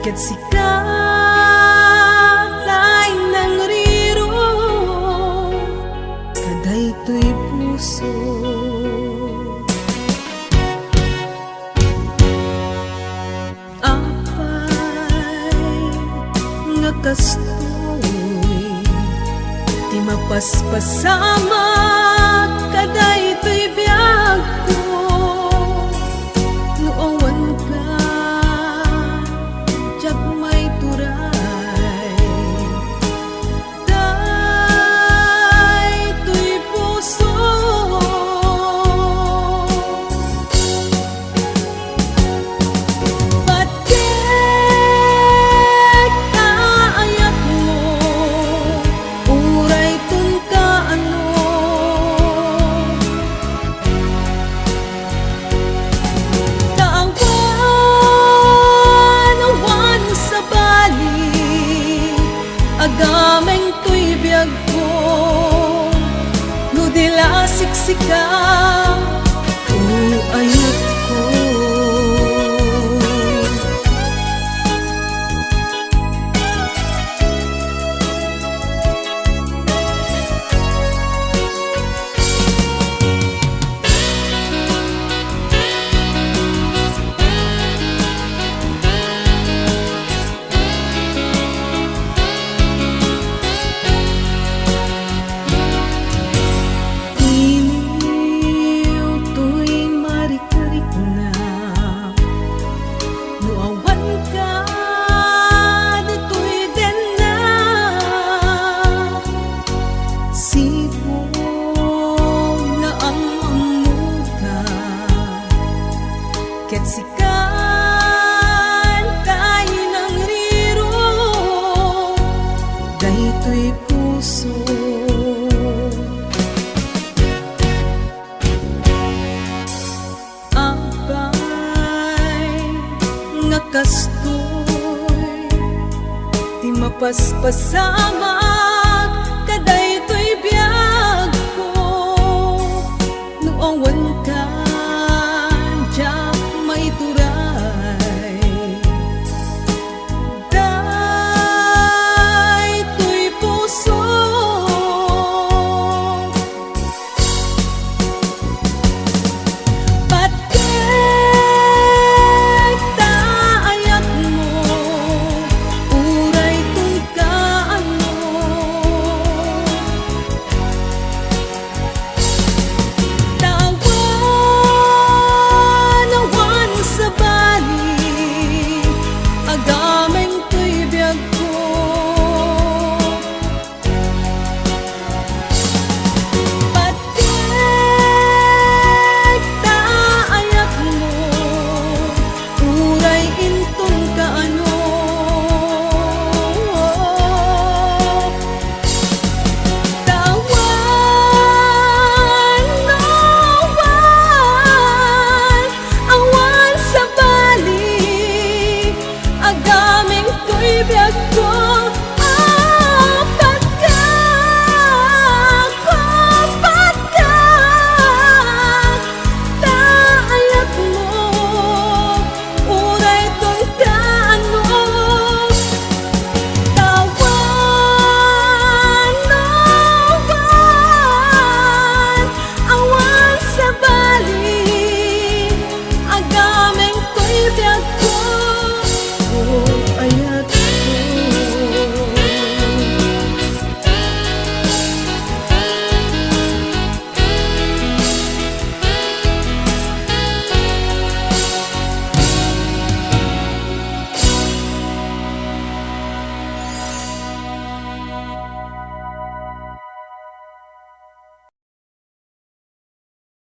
ket sikatay nang riro kadaytoy puso. Apay nga kastoy ti mapaspasama kadaytoy biyag ko. Nuawan ka tiyak may turay daytoy puso. Ba't ket kaayak mo uray tun ka ano kaangwan sa bali agameng tuy biyag ko no dila siksika o ayat ko. Iniw tuy marik-rik na nuawan ka dito'y den na sipong na ang amuga ket sikan tay nang riro daytoy puso. Apay nga kastoy ti mapaspasama kadaytoy biyag ko nuawan